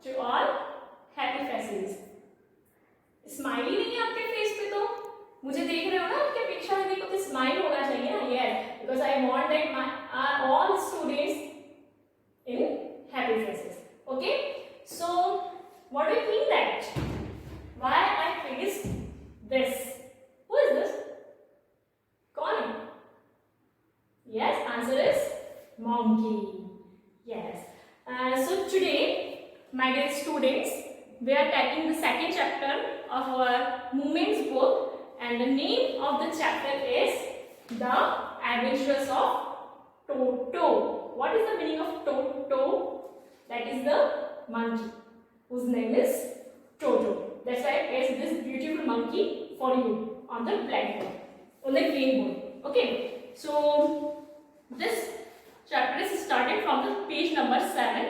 to all happy faces. Smiley नहीं है आपके फेस पे, तो मुझे देख रहे हो ना, आपकी अपेक्षा है देखो तो स्माइल होना चाहिए ना. Yes, because I want that my all students in happy faces. Okay, so what do you think that why I faced this? Who is this? कौन है? Yes, answer is monkey. Yes. So today, my dear students, we are taking the second chapter of our movements book, and the name of the chapter is The Adventures of Toto. What is the meaning of Toto? That is the monkey whose name is Toto. That's why I placed this beautiful monkey for you on the blackboard, on the green board. Okay. So this chapter is started from the page number 7.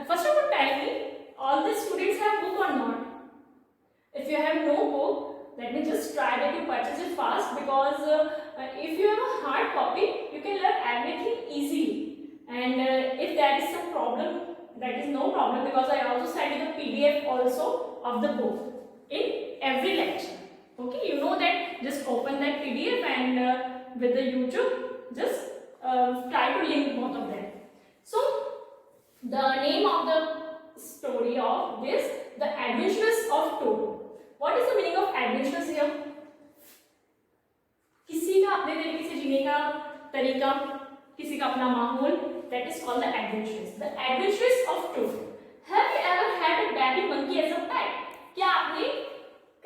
First of all, tell me, all the students have book or not? If you have no book, let me just try that you purchase it fast, because if you have a hard copy, you can learn everything easily. And if there is some problem, that is no problem, because I also send you the PDF also of the book in every lecture. Okay, you know that. Just open that PDF and with the YouTube, just try to link both of them. So the name of the story of this, The Adventures of Toto. What is the meaning of adventures here? किसी का अपने तरीके से जीने का तरीका, किसी का अपना माहौल, that is called the adventures. The Adventures of Toto. Have you ever had a baby monkey as a pet? क्या आपने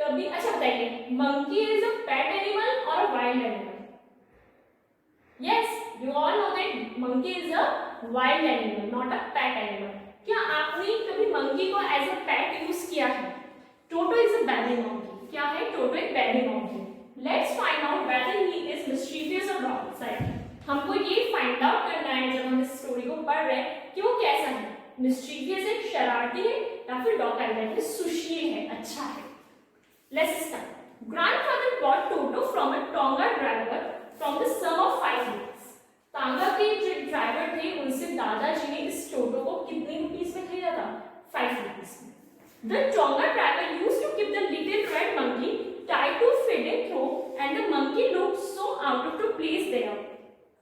कभी, अच्छा बताइए, monkey is a pet animal or a wild animal? Yes, you all know that monkey is a wild animal, not a pet animal. क्या आपने कभी monkey को as a pet use किया है? Toto is a baby monkey. क्या है? Toto एक baby monkey. Let's find out whether he is mischievous or docile. हमको ये find out करना है जब हम इस स्टोरी को पढ़ रहे हैं कि वो कैसा है. Mischievous है, शरारती है, या फिर docile है, सुशील है, अच्छा है. Let's start. Grandfather bought Toto from a Tonga driver from the sum of 5 rupees. तांगा के जो ड्राइवर थे उनसे दादाजी ने इस टोटो को कितने रुपीस में खरीदा था? 5 रुपीस में. The Tonga driver used to keep the little red monkey tied to a feeding trough, and the monkey looked so out of place there.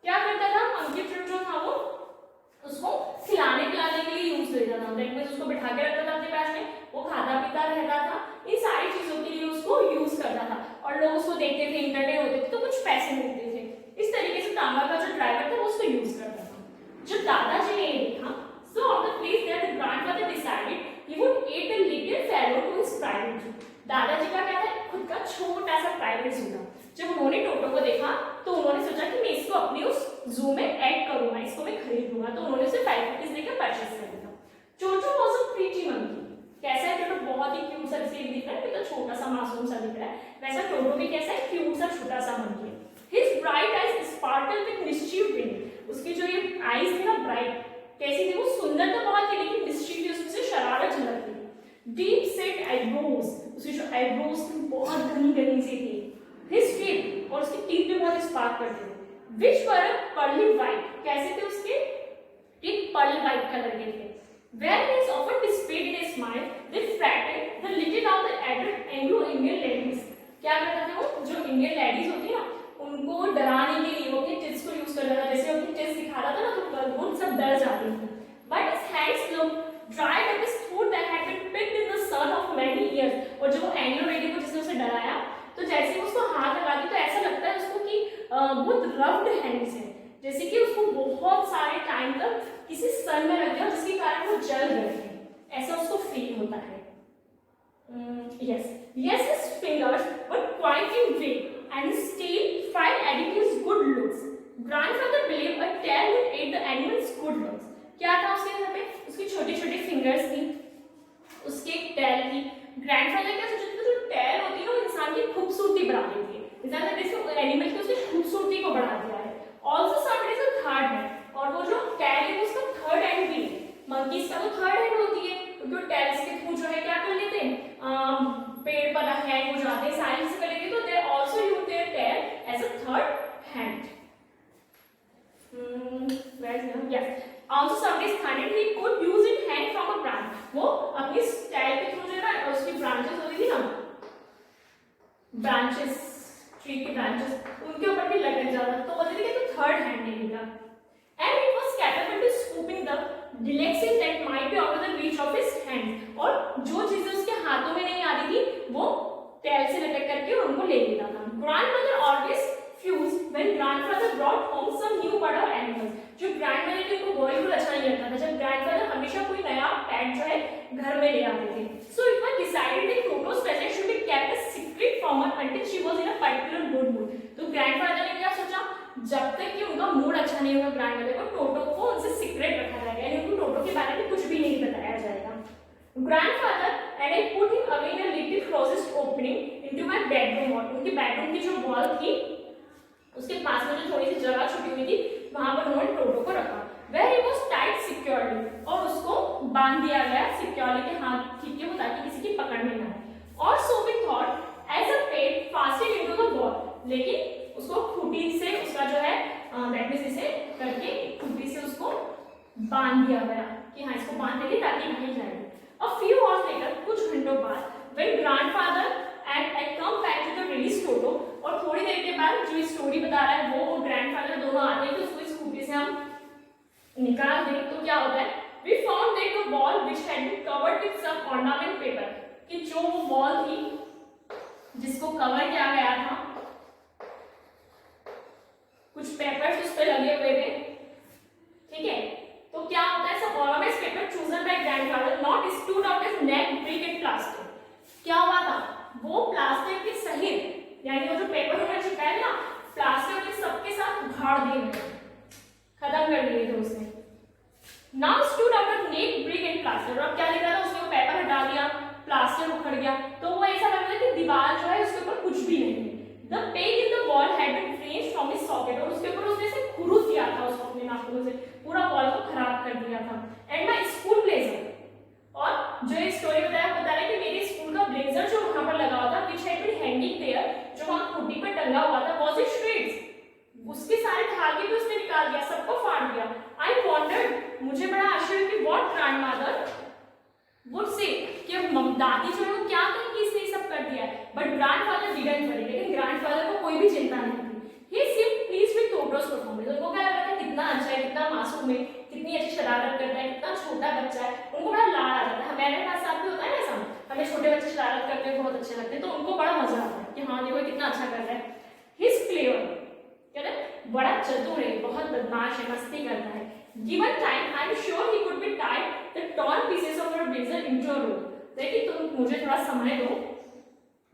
क्या करता था? monkey जो था वो उसको खिलाने पिलाने के लिए यूज करता था. दैट मींस उसको बिठा के रखता था अपने पास में, वो खाता पीता रहता था, इन सारी चीजों के लिए उसको यूज करता था, और लोग उसको देखते थे, इंटरटेन होते थे, तो कुछ पैसे मिलते थे. इस तरीके से तांगा का जो ड्राइवर था वो उसको यूज करता था. जब दादाजी ने देखा, so of the place that the grandfather decided he would eat a little fellow to his private zoo. दादाजी का क्या था? खुद का छोटा सा प्राइवेट जू था. जब उन्होंने टोटो को देखा तो उन्होंने सोचा कि मैं इसको अपने उस जू में ऐड करूंगा, इसको मैं खरीदूंगा, तो उन्होंने उसे 5 रुपीस देकर परचेस कर लिया. टोटो वाज अ प्रीटी मंकी. कैसा है टोटो? बहुत ही क्यूट सा दिख रहा है, तो छोटा सा मासूम सा दिख रहा है. वैसा टोटो भी कैसा है? क्यूट सा छोटा सा मंकी है. His bright eyes sparkled with mischief in it. उसकी जो ये eyes थी ना ब्राइट, कैसी थी? वो सुंदर तो बहुत थी, लेकिन mischief उसमें से शरारत झलकती थी. Deep set eyebrows, उसकी जो eyebrows थी बहुत घनी सी थी. His teeth, और उसके teeth भी बहुत स्पार्क करते थे. Which were pearly white, कैसे थे उसके teeth? pearl white कलर के थे. Where he is often displayed in a smile, they frightened the little of the adult Anglo-Indian ladies. क्या करते थे वो? जो इंडियन लेडीज होती है ना, उनको डराने के लिए वो अपने टिप्स को यूज करता था. जैसे अपनी टिप्स दिखाता था ना, तो वो सब डर जाते थे. But his hands looked dried up, his foot that had been picked in the sun of many years. और जब वो एंग्लो लेडी को जिसने उसे डराया, तो जैसे ही उसको हाथ लगाती तो ऐसा लगता है उसको कि बहुत रफ्ड हैंड्स है, जैसे कि उसको बहुत सारे टाइम तक किसी सन में रख दिया जिसके कारण वो जल गए थे, ऐसा उसको फील होता है. Yes, his fingers were quite in weight, and his tail fried adding to his good looks. Grandfather believed a tail would aid the animal's good looks. क्या था उसके घर पे? उसकी छोटी-छोटी फिंगर्स थी, उसके एक टेल थी. ग्रैंडफादर क्या सोचते थे? जो टेल होती है वो इंसान की खूबसूरती बढ़ा देती है. इंसान ने इसको एनिमल की उसकी खूबसूरती को बढ़ा दिया है. Also somebody is a third hand, और वो जो टेल है उसका थर्ड हैंड भी है. मंकीज का तो थर्ड हैंड होती है, क्योंकि टेल्स के थ्रू जो है क्या कर लेते हैं, पेड़ पर हैंग हो जाते हैं, सारी चीजें कर लेते हैं, तो they also use their tail as a third hand. Yes. Also sometimes thundered he could use it hand from a branch. वो अपनी स्टाइल के थ्रू जो है ना उसकी ब्रांचेस होती थी ना, ब्रांचेस, ट्री की ब्रांचेस, उनके ऊपर भी लटक जाता, तो बोलते थे कि तो थर्ड हैंड नहीं था। And it was capable to scooping the delicacies that might be out of the reach of his hands. और जो चीजें उसके हाथों में नहीं आती थी वो टैल से लटक करके उनको ले लेता था। Grandmother always fused when grandfather brought home some new bird or animals. जो ग्रैंडमदर थी उनको बिल्कुल अच्छा नहीं लगता था जब ग्रैंडफादर हमेशा कोई नया पेट जो है घर में ले आते थे। So it was decided that Toto's presence should be kept a secret from her until she was in a particular good mood. तो ग्रैंडफादर ने क्या सोचा, जब तक कि उनका मूड अच्छा नहीं होगा ग्रैंडमदर को, टोटो को उनसे सीक्रेट रखा जाएगा, यानी उनको टोटो के बारे में कुछ भी नहीं बताया जाएगा। Grandfather and I put him away in a little closest opening into my bedroom wall. उनकी बेडरूम की जो वॉल थी उसके पास में जो थोड़ी सी जगह छुटी हुई थी वहां पर उन्होंने टोटो को रखा। Where he was tied securely, और उसको बांध दिया गया सिक्योरली के हाथ ठीक है वो ताकि किसी की पकड़ में ना आए। और so we thought as a pet fastened into the wall, लेकिन उसको खूंटी से उसका जो है दैट मींस इसे करके खूंटी से उसको बांध दिया गया कि हाँ इसको बांध देंगे ताकि नहीं जाएगी। A few hours later, कुछ घंटों बाद when grandfather and I come back to the release Toto, और थोड़ी देर के बाद जो स्टोरी बता रहा है वो और ग्रैंडफादर दोनों आते हैं तो उसको इस खूंटी से हम निकाल दें तो क्या होता है, we found that the wall which had been covered with some ornament paper, कि जो वो वॉल थी जिसको कवर किया गया था कुछ पेपर्स उस पे लगे हुए थे, ठीक है, तो क्या होता है सब ornaments paper chosen by grandfather not stood out as neck brick and plaster. क्या हुआ था, वो प्लास्टर के सहित यानी वो जो पेपर उन्होंने चिपकाए ना प्लास्टर के सबके साथ उखाड़ दिए गए, खत्म कर दिए थे उसने। Now stood out of neck brick and plaster, अब क्या लिखा था उसने, वो पेपर हटा दिया, प्लास्टर उखड़ गया, तो वो ऐसा लग रहा है कि दीवार जो है उसके ऊपर कुछ भी नहीं है। The peg in the wall had been wrenched from his socket, और उसके ऊपर उसने से खुरुच दिया था उसको अपने नाखूनों से, पूरा वॉल को खराब कर दिया था। एंड माय स्कूल ब्लेजर, और जो ये स्टोरी बताया बता रहा है कि मेरे स्कूल का ब्लेजर जो वहां पर लगा हुआ था which had been hanging there, जो वहां खूंटी पर टंगा हुआ था, वाज इट श्रेड्स, उसके सारे धागे भी उसने निकाल दिया, सबको फाड़ दिया। आई वंडर्ड, मुझे बड़ा आश्चर्य कि व्हाट ग्रैंडमदर वुड से, कि दादी जो है वो क्या कहेंगी इसने सब कर दिया है, बट ग्रैंडफादर डिडंट वरी, लेकिन ग्रैंडफादर को कोई भी चिंता नहीं थी। ही सीम्ड प्लीज्ड विद टोटोस परफॉर्मेंस, उनको क्या लगा था कितना अच्छा है, कितना मासूम है, कितनी अच्छी शरारत करता है, कितना छोटा बच्चा है, उनको बड़ा लाड़ आ जाता है। हमारे पास साथ भी होता है ना ऐसा, हमें छोटे बच्चे शरारत करते हैं बहुत अच्छे लगते हैं तो उनको बड़ा मजा आता है कि हाँ देखो कितना अच्छा कर रहा है। हिज क्लेवर, कहते हैं बड़ा चतुर है, बहुत बदमाश है, मस्ती करता है। Given time, I am sure he could be tied the torn pieces of your blazer into a rope. देखिए तुम मुझे थोड़ा समय दो,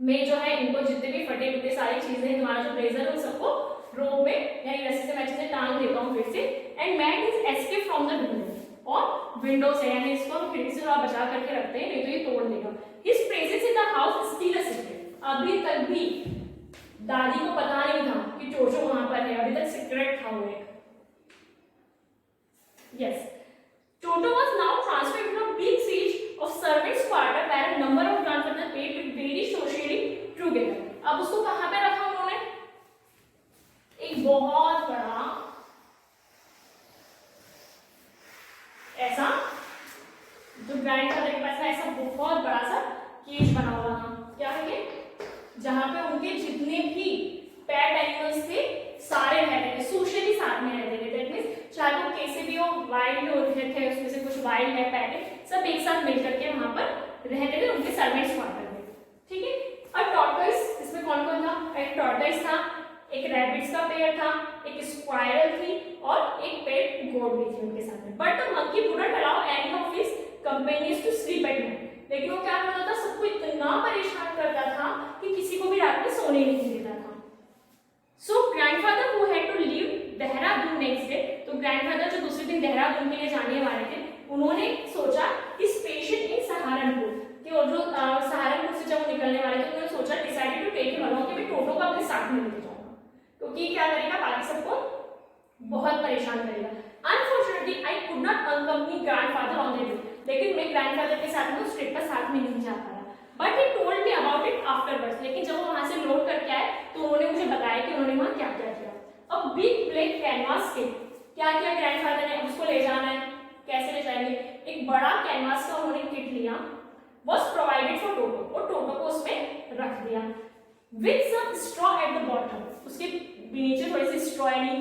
मैं जो है इनको जितने भी फटे फटे सारी चीजें हैं तुम्हारा जो ब्लेजर है उन सबको रोप में यानी रस्सी से मैं चीजें टांग देता हूँ फिर से। And man is escape from the window, और विंडो से यानी इसको हम खिड़की से थोड़ा बचा करके रखते हैं नहीं तो ये तोड़ देगा। His presence in the house still a secret, अभी तक भी दादी को पता नहीं था कि टोटो वहां पर है, अभी तक सीक्रेट था वो। Yes, Toto was now transferred to a big siege of servants' quarter where a number of grandfathers played with very socially together. अब उसको कहाँ पे रखा उन्होंने, एक बहुत बड़ा ऐसा जो ग्रैंडफादर के पास ऐसा बहुत बड़ा सा केज बना हुआ था, क्या है ये, जहाँ पे उनके जितने भी पेट एनिमल्स थे सारे रहते थे, सोशली साथ में रहते थे। दैट मींस चाहे वो कैसे भी हो, वाइल्ड हो रहे थे उसमें से कुछ वाइल्ड है पेट, सब एक साथ मिल करके वहां पर रहते थे उनके सर्वेंट्स क्वार्टर में, ठीक है। और टॉर्टोइस, इसमें कौन कौन था, एक टॉर्टोइस था, एक रैबिट्स का पेयर था, एक स्क्वायरल थी और एक पेट गोट भी थी उनके साथ में। But the monkey wouldn't allow any of his companions to sleep at night, लेकिन वो क्या करता था, सबको इतना परेशान करता था कि किसी को भी रात में सोने नहीं देता था। So grandfather who had to leave Dehradun next day, तो ग्रैंडफादर जो दूसरे दिन देहरादून के लिए जाने वाले थे उन्होंने सोचा कि स्टेशन इन सहारनपुर, कि और जो सहारनपुर से जब वो निकलने वाले थे उन्होंने सोचा decided to take him along, कि मैं टोटो को अपने साथ में लेके जाऊंगा क्योंकि क्या करेगा बाकी सबको बहुत परेशान करेगा। Unfortunately I could not accompany grandfather on the trip, लेकिन मैं ग्रैंडफादर के साथ में उस ट्रिप पर साथ में नहीं जा पाया। But he told me about it afterwards, लेकिन जब वो वहां से लौट करके आए तो उन्होंने मुझे बताया कि उन्होंने वहां क्या क्या किया। अब बिग ब्लैक कैनवास के क्या किया ग्रैंडफादर ने, उसको ले जाना है was provided for Toto, और टोटो को उसमें रख दिया with some straw at the bottom, उसके नीचे थोड़े से स्ट्रॉ यानी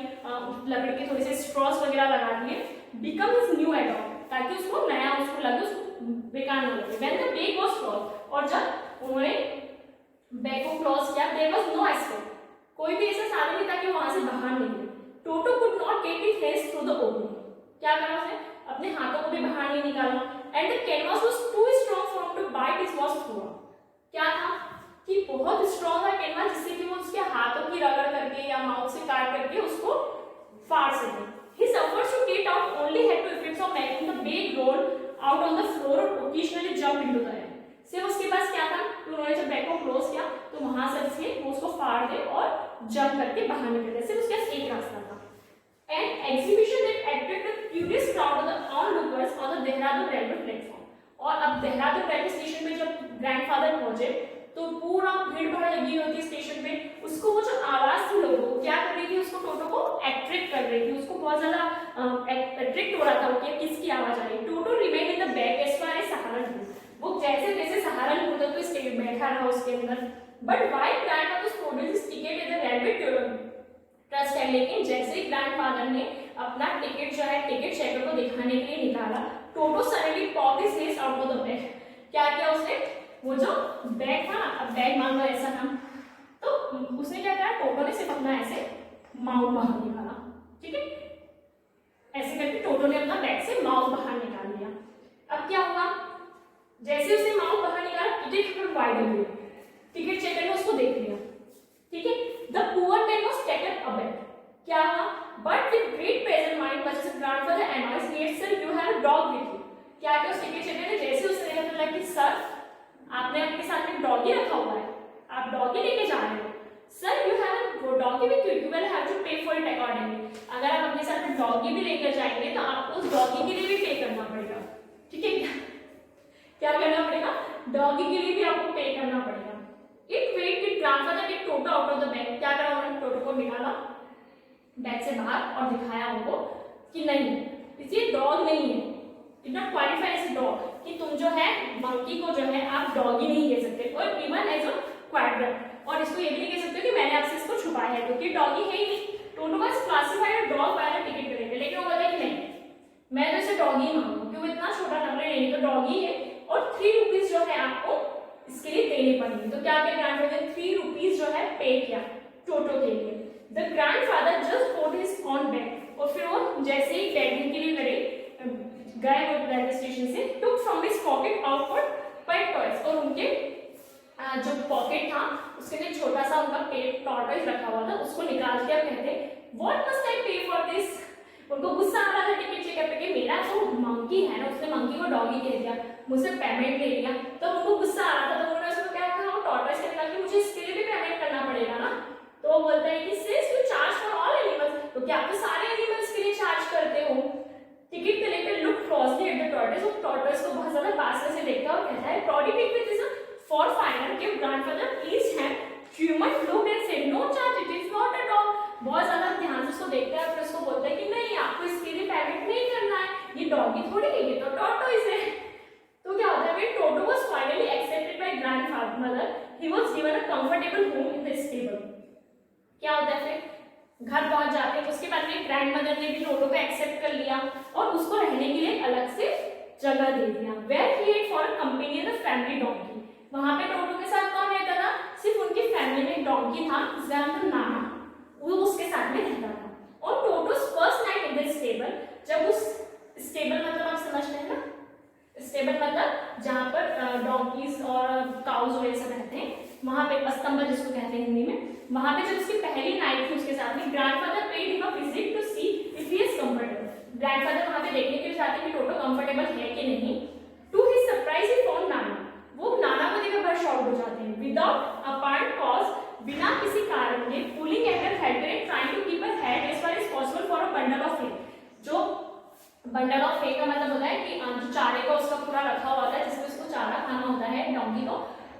लकड़ी के थोड़े से स्ट्रॉस वगैरह लगा दिए, become his new add-on, ताकि उसको नया उसको लगे, उसको बेकार न लगे। when the bag was closed, और जब उन्होंने बैग को क्लोज किया, there was no escape, कोई भी ऐसा साधन नहीं था कि वहां से बाहर निकले। टोटो could not get his hands through the opening, क्या करा उसने, अपने हाथों को भी बाहर नहीं निकाला। and the canvas was too strong for him to bite his was through, क्या था कि बहुत स्ट्रॉन्ग है कैनवास, जिससे कि वो उसके हाथों की रगड़ करके या माउथ से काट करके उसको फाड़ सके। His efforts to get out only had to effects of making the bag roll out on the floor or occasionally jump into the air। सिर्फ उसके पास क्या था कि उन्होंने जब बैग को क्लोज किया तो वहां से वो उसको फाड़ दे और जंप करके बाहर निकल गए, सिर्फ उसके पास एक रास्ता था। An exhibition that attracted a curious crowd of the onlookers on the Dehradun railway platform, और अब देहरादून रेलवे स्टेशन पे जब ग्रैंडफादर पहुंचे तो पूरा भीड़ भाड़ लगी हुई थी स्टेशन पे, उसको वो जो आवाज थी लोगों को क्या कर रही थी, उसको टोटो को अट्रैक्ट कर रही थी, उसको बहुत ज्यादा अट्रैक्ट हो रहा था कि किसकी आवाज आ रही है। Toto remain in the bag as far as Saharanpur, वो जैसे जैसे सहारनपुर तक तो स्टेज बैठा रहा उसके अंदर। But why grandfather produce ticket in the railway trust है, लेकिन जैसे ही ग्रैंडफादर ने अपना टिकट जो है टिकट चेकर को दिखाने के लिए निकाला, Toto suddenly pop his face out of the bag, क्या किया उसने, वो जो बैग था, अब बैग मान लो ऐसा था, तो उसने क्या करा, टोटो ने सिर्फ अपना ऐसे माउथ बाहर निकाला, ठीक है, ऐसे करके टोटो ने अपना बैग से माउथ बाहर निकाल दिया। अब क्या हुआ, जैसे उसने माउथ बाहर निकाला, टिकट वाइड हुई, टिकट चेकर ने उसको देख लिया, ठीक है। The poor man was taken aback, क्या हुआ, but with great present mind much his grandfather advice here sir you have a dog with you, क्या किया उस टिकट चेकर ने, जैसे उसने देखा तो कि सर आपने अपने साथ में डॉगी रखा हुआ है, आप डॉगी लेके जा रहे हो, सर यू हैव वो doggy with you, you will have to pay for it accordingly, अगर आप अपने साथ में डॉगी भी लेकर जाएंगे तो आपको उस डॉगी के लिए भी पे करना पड़ेगा, ठीक है, क्या करना पड़ेगा, डॉगी के लिए भी आपको पे करना पड़ेगा। इट वेट कि ग्रैंडफादर ने टोटो आउट ऑफ द बैग, क्या करा उन्होंने, टोटो को निकाला बैग से बाहर और दिखाया उनको कि नहीं, इसलिए डॉग नहीं है, it not qualify as dog, कि तुम जो है मंकी को जो है आप डॉगी नहीं कह सकते, और इवन एज अ क्वाड्रंट, और इसको ये भी नहीं कह सकते कि मैंने आपसे इसको छुपाया है क्योंकि डॉगी है ही नहीं। टोटो was classified dog by the ticket करेंगे, लेकिन वो बोला कि नहीं मैं तो इसे डॉगी ही मानूंगा क्योंकि इतना छोटा नंबर नहीं तो डॉगी है, और 3 रुपीज जो है आपको इसके लिए देने पड़ेंगे। तो क्या किया ग्रैंडफादर ने 3 रुपीज जो है पे किया टोटो के लिए। The grandfather just put his on bag, और फिर वो जैसे ही बैग के लिए गए वो रेलवे स्टेशन से, took from his pocket outward pet toys, और उनके जो पॉकेट था उसके लिए छोटा सा उनका पेट टॉर्टॉइज रखा हुआ था, उसको निकाल के कहते व्हाट मस्ट आई पे फॉर दिस, उनको गुस्सा आ रहा था टिकट चेकर पे कि मेरा जो मंकी है ना, उसने मंकी को डॉगी कह दिया, मुझसे पेमेंट ले लिया, तो उनको गुस्सा आ रहा था, तो उन्होंने उसको क्या कहा, टॉर्टॉइज से निकाल के मुझे इसके लिए भी पेमेंट करना पड़ेगा ना, तो वो बोलता है कि since you charge for all animals, तो क्या आप तो सारे एनिमल्स के लिए चार्ज करते हो। Ticket collector look closely at the tortoise, वो टॉर्टॉइज को बहुत ज्यादा पास से देखता है और कहता है toddy tick with this for final give grandfather please hand, human look and said no charge it is not a dog, बहुत ज्यादा ध्यान से उसको देखता है, फिर उसको बोलता है कि नहीं आपको इसके लिए पेमेंट नहीं करना है, ये डॉगी थोड़ी है, ये तो टॉर्टॉइज है। तो क्या होता है, when toto was finally accepted by grandmother he was given a comfortable home in the stable, क्या होता है फिर घर पहुंच जाते हैं, उसके बाद में ग्रैंडमदर ने भी टोटो को एक्सेप्ट कर लिया और उसको रहने के लिए अलग से जगह दे दिया, where he had for a companion a family donkey, वहां पे टोटो के साथ कौन रहता था, सिर्फ उनकी फैमिली में एक डोंकी था जिसका नाम था नाना, वो उसके साथ में रहता था। और Toto's first night in the stable, जब उस स्टेबल मतलब आप समझते हैं ना, स्टेबल मतलब जहाँ पर डोंकीज और काउज वगैरह सब रहते हैं, वहां पे अस्तंबा जिसको कहते हैं हिंदी में, वहां पे जब उसकी पहली नाइट थी उसके साथ में, grandfather paid him a visit to see if he is comfortable, grandfather वहां पे देखने के लिए चाहते हैं कि टोटो कंफर्टेबल है कि नहीं। To his surprise he found Nana, वो नाना को देखकर बड़ा शॉक हो जाते हैं, विदाउट अपारेंट कॉज, बिना किसी कारण के, pulling at her head and trying to keep her head as far as possible for a bundle of hay, जो बंडल ऑफ hay का मतलब होता है कि जो चारे को उसका पूरा रखा हुआ होता है जिसमें उसको चारा खाना होता है डोंकी को,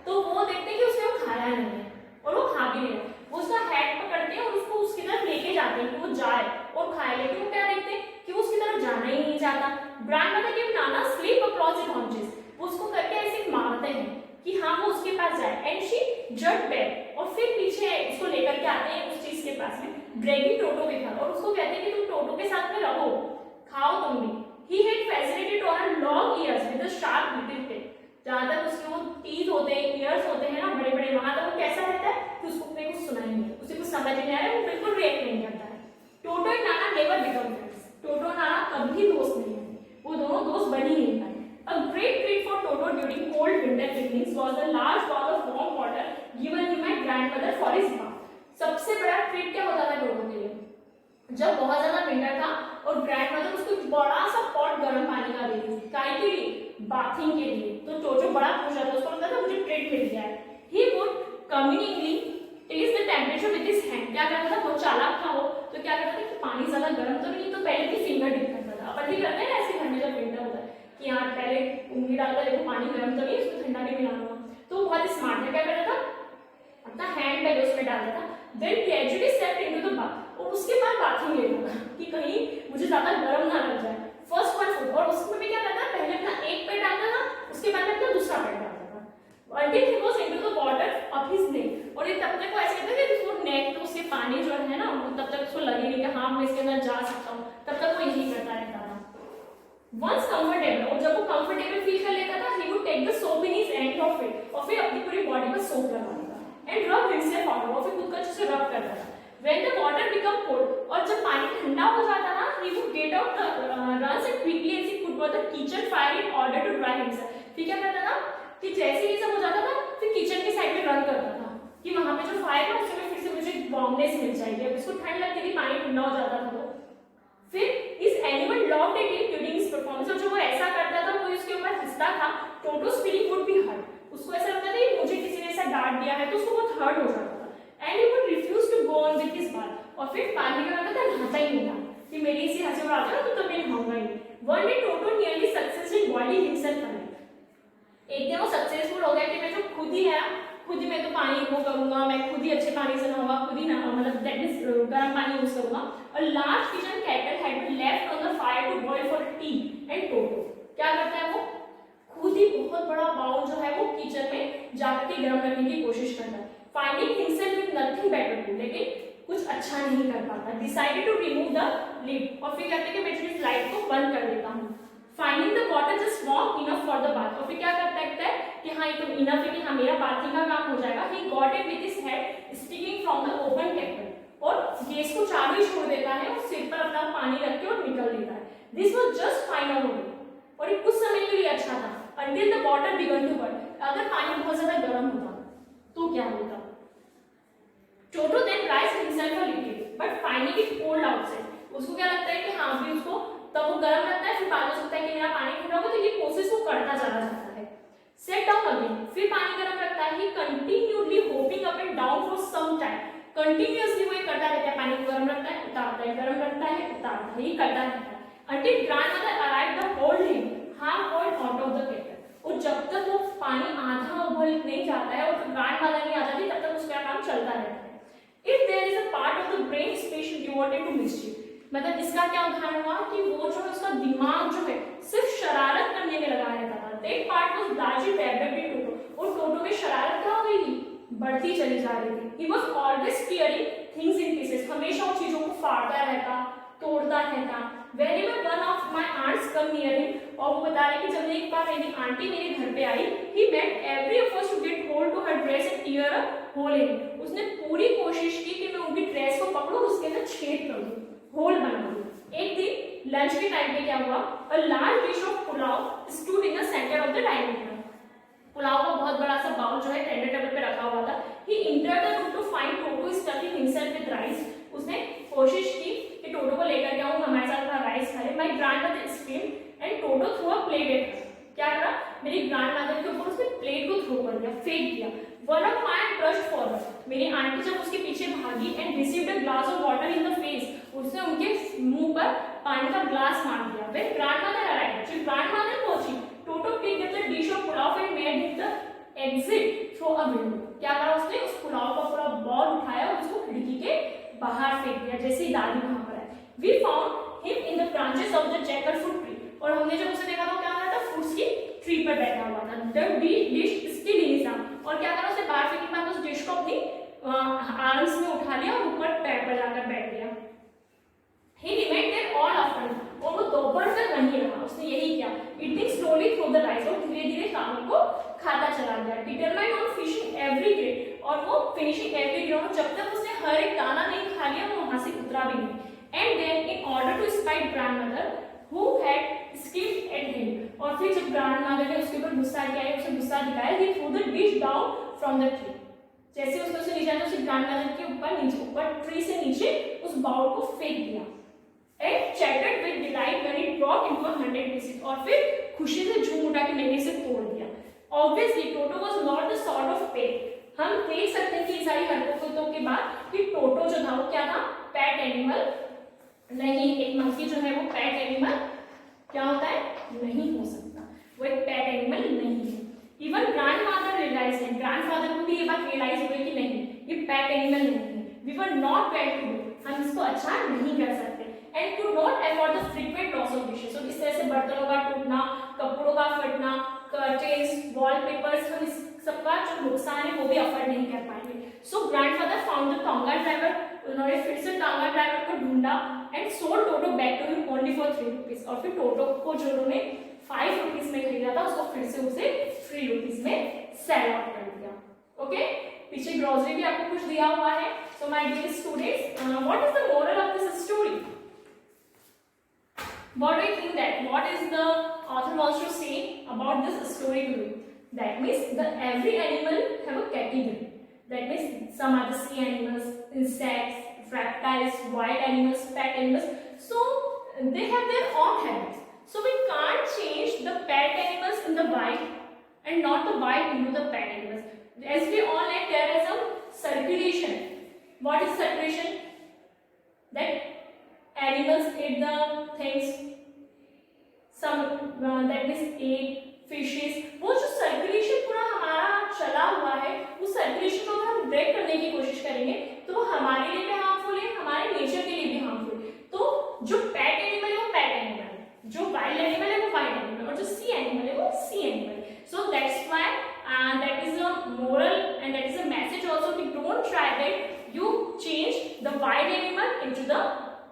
तो वो देखते हैं कि उसने वो खाया नहीं है और वो खा भी नहीं है, वो उसका हेड पकड़ते हैं और उसको उसकी तरफ लेके जाते हैं कि वो जाए और खाए, लेकिन वो क्या देखते हैं कि वो उसकी तरफ जाना ही नहीं चाहता। Grandmother give Nana sleep across the हाउंजेस, वो उसको करके ऐसे मारते हैं कि हाँ वो उसके पास जाए, एंड शी जट बैक, और फिर पीछे उसको लेकर के आते हैं उस चीज के पास में, ड्रैगिंग टोटो के साथ, और उसको कहते हैं कि तुम टोटो के साथ में रहो, खाओ तुम भी। He had fascinated on her long years with a sharp little tip, जहां तक उसके वो टीथ होते हैं, ईयर्स होते हैं ना बड़े बड़े, वहां तक वो कैसा रहता है कि उसको अपने कुछ सुनाई नहीं है, उसे कुछ समझ नहीं आ रहा है, वो बिल्कुल रिएक्ट नहीं करता है। टोटो and Nana never become friends, टोटो और नाना कभी दोस्त नहीं बने, वो दोनों दोस्त बन ही नहीं पाए। A great treat for Toto during cold winter evenings was a large bowl of warm water given him by grandmother for his bath. सबसे बड़ा ट्रीट क्या होता था टोटो के लिए, जब बहुत ज्यादा विंटर था और ग्रैंडमदर उसको बड़ा सा पॉट गर्म पानी का देती थी, काय के लिए, बाथिंग के लिए, तो टोटो बड़ा खुश होता, उसको लगता था मुझे ट्रीट मिल गया है। He would conveniently taste the temperature with his hand, क्या करता था, बहुत चालाक था वो, तो क्या करता था कि पानी ज्यादा गर्म तो नहीं, तो पहले भी फिंगर डिप करता था, अपन भी करते हैं ऐसे घर में जब विंटर होता है कि यार पहले उंगली डालकर देखो पानी गर्म तो नहीं, उसमें ठंडा भी मिला हुआ, तो बहुत स्मार्ट है, क्या करता था, अपना हैंड पहले उसमें डालता था, then gradually step into the bath, और उसके बाद बाथिंग लेता था कि कहीं मुझे ज्यादा गर्म ना लग जाए, फर्स्ट वन फुट, और उसमें भी क्या करता था, पहले अपना एक पैर डालता था, उसके बाद अपना दूसरा पैर डालता था, until he was into the water of his neck, और ये तब तक वो ऐसे करता था कि उसको नेक तो उससे पानी जो है ना, तब तक उसको लगे नहीं कि हाँ मैं इसके अंदर जा सकता हूँ, तब तक वो यही करता रहता था। Once comfortable, और जब वो कंफर्टेबल फील कर लेता था, he would take the soap in his hand of it, और फिर अपनी पूरी बॉडी पर सोप लगाता था, and rub himself out, और फिर खुद को अच्छे से रब करता था। When the water become cold, और जब पानी ठंडा हो जाता था, he would get out the runs and quickly as he could go the kitchen fire in order to dry himself। फिर क्या करता था कि जैसे ही सब हो जाता था, फिर किचन के साइड में रन करता था कि वहां पे जो फायर है उसमें फिर से मुझे वार्मनेस मिल जाएगी, अब इसको ठंड लगती थी, पानी ठंडा हो जाता था। तो फिर इस animal loved it during his performance, और जो वो ऐसा करता था, वो इसके ऊपर हंसता था, टोटोस फीलिंग वुड बी हर्ट, उसको ऐसा लगता था कि मुझे किसी ने ऐसा डांट दिया है, तो उसको बहुत हर्ट हो जाता था, and he would refuse to go on with his bath, और फिर पानी का करता था, नहाता ही नहीं था कि मेरी इसी हंसी उड़ा दो तो मैं नहाऊंगा ही। One day Toto nearly success in boiling himself alive, एक दिन वो सक्सेसफुल हो गया कि मैं जो खुद ही है, खुद ही मैं तो पानी वो करूंगा, मैं खुद ही अच्छे पानी से नहाऊंगा, खुद ही मतलब दैट मींस गर्म पानी यूज करूंगा। और large kitchen kettle had been left on the fire to boil for tea, and Toto क्या करता है, वो खुद ही बहुत बड़ा बाउल जो है वो किचन में जाकर के गर्म करने की कोशिश करता है, finding himself with nothing better to, लेकिन कुछ अच्छा नहीं कर पाता, decided to remove the lid, और फिर कहते हैं कि मैं इस लाइट को बंद कर देता हूँ, finding the water just warm enough for the bath, और फिर क्या करता है कि हाँ ये तो इनफ है कि हाँ मेरा बाथिंग का काम हो जाएगा। He got it with his head sticking from the open kettle, और गैस को चालू ही छोड़ देता है और सिर पर अपना पानी रख के और निकल देता है। This was just fine on, और ये कुछ समय के लिए अच्छा था, until the water began to boil, अगर पानी बहुत ज्यादा गर्म होता तो क्या होता, Toto then raise himself a little but finding it cold outside, उसको क्या लगता है कि हाँ भी उसको तब वो गर्म लगता है, फिर बाद में सोचता है कि मेरा पानी ठंडा होगा, तो ये प्रोसेस वो करता चला जाता है। सेट डाउन अगेन, फिर पानी गर्म रखता है, he continuously hopping up and down for some time, continuously वो करता रहता है, पानी को गर्म रखता है, उतारता है, गर्म रखता है, उतारता है, ये करता रहता है, until grandmother arrived to hold him half boiled out of the kettle, और जब तक वो पानी आधा उबल नहीं जाता है और ग्रैंडमदर नहीं आ जाती, तब तक उसका काम चलता रहता है। If there is a part of the brain space devoted to mischief, मतलब इसका क्या उदाहरण हुआ कि वो जो है उसका दिमाग जो है सिर्फ शरारत करने में लगा रहता था, that part was largely developed in Toto, और टोटो में शरारत क्या हो गई थी, बढ़ती चली जा रही थी। He was always tearing things in pieces, हमेशा उन चीजों को फाड़ता रहता, तोड़ता रहता। Whenever one of my aunts come near him, और वो बता रहे कि जब एक बार मेरी आंटी मेरे घर पे आई, he made every effort to get hold to her dress and tear a hole in it, उसने पूरी कोशिश की कि मैं उनकी ड्रेस को पकड़ूं, उसके अंदर छेद कर दूं, होल बना दूं। एक दिन लंच के टाइम पे क्या हुआ, a large dish of pulao stood in the center of the dining table, pulao का बहुत बड़ा सा बाउल जो है सेंटर टेबल पे रखा हुआ था। He entered the room to find Toto stuffing himself with rice, उसने कोशिश की कि टोटो को लेकर के आऊं, हमारे साथ थोड़ा राइस खाए। My grandmother screamed and Toto threw a plate at her, क्या करा, मेरी ग्रैंडमदर के ऊपर उसने प्लेट को थ्रो कर दिया, फेंक दिया। One of my aunt rushed forward, मेरी आंटी जब उसके पीछे भागी and received a glass of water in the face, उसने उनके मुंह पर पानी का ग्लास मार दिया। When grandmother arrived, जब ग्रैंडमदर पहुंची, Toto picked up the dish of pulao and made it the exit through a window, क्या करा उसने, उस पुलाव का पूरा बॉल उठाया और उसको खिड़की के बाहर फेंक दिया, जैसे ही दादी वहां पर आई। We found him in the branches of the jackfruit tree, और हमने जब उसे देखा तो क्या था, फ्रूट्स की ट्री ट्री पर बैठा हुआ था। The dish still in his arm, और क्या करा उसने बाहर फेंकने के बाद उस डिश को अपनी आर्म्स में उठा लिया और ऊपर पैर पर जाकर बैठ गया। He remained there all afternoon, और वो दोपहर तक वहीं रहा, उसने यही किया। Eating slowly through the rice, और धीरे धीरे खानों को खाता चला गया। Determined on finishing every grain, और वो finishing every grain, और जब तक उसने हर एक दाना नहीं खा लिया वो वहां से उतरा भी नहीं। And then in order to spite grandmother who had skipped at him, और फिर जब grandmother ने उसके ऊपर गुस्सा किया, उसे गुस्सा दिखाया, he threw the dish down from the tree, जैसे उसने उसे नीचे तो उसे ग्रैंडमदर के ऊपर ट्री से नीचे उस बाउल को फेंक दिया। And chattered with delight when it brought into 100 pieces, और फिर खुशी से झूम उठा के मैंने इसे तोड़ दिया। Obviously, Toto was not the sort of pet, हम देख सकते हैं कि ये सारी हरकतों के बाद कि टोटो जो था वो क्या था, पेट एनिमल नहीं। एक मंकी जो है वो पेट एनिमल क्या होता है, नहीं हो सकता, वो एक पेट एनिमल नहीं है। इवन ग्रैंडमदर रियलाइज है, ग्रैंडफादर को भी ये बात रियलाइज हुई कि नहीं ये पेट एनिमल नहीं है। We were not well to do, हम इसको अच्छा नहीं कर सकते। And could not afford the frequent loss of dishes, तो इस तरह से बर्तनों का टूटना, कपड़ों का फटना, कर्टेन्स, वॉलपेपर्स, हम इस सबका जो नुकसान है वो भी अफोर्ड नहीं कर पाएंगे। So grandfather found the tonga driver, उन्होंने फिर से टांगा ड्राइवर को ढूंढा and sold Toto back to him only for 3 rupees, और फिर टोटो को जो उन्होंने 5 रुपीज में खरीदा था उसको फिर से उसे 3 रुपीज में सेल आउट कर दिया। ओके, पीछे ग्रोसरी भी आपको कुछ दिया हुआ है। So my dear students, what is the moral of this story? What do you think that what is the author wants to say about this story to you? That means the every animal have a category. That means some are the sea animals, insects, reptiles, wild animals, pet animals. So they have their own habits. So we can't change the pet animals in the wild and not the wild into the pet animals. As we all know, there is some circulation. What is circulation? That animals eat the things, some that means egg, fishes, वो जो circulation पूरा हमारा चला हुआ है उस circulation को अगर हम ब्रेक करने की कोशिश करेंगे तो वो हमारे लिए भी हार्मफुल है, हमारे नेचर के लिए भी हार्मफुल है। तो जो पेट एनिमल है वो पेट एनिमल है, जो वाइल्ड एनिमल है वो वाइल्ड एनिमल, और जो सी एनिमल है वो सी एनिमल है। So that's why that is a moral and that is a message also कि don't try that you change the wild animal into the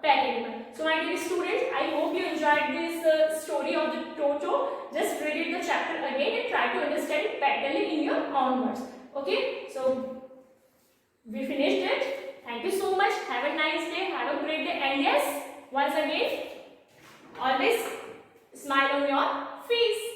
pet animal. So my dear students, I hope you enjoyed this story of the Toto. Just read it the chapter again and try to understand it better in your own words. Okay, so we finished it. Thank you so much. Have a nice day. Have a great day. And yes, once again, always smile on your face.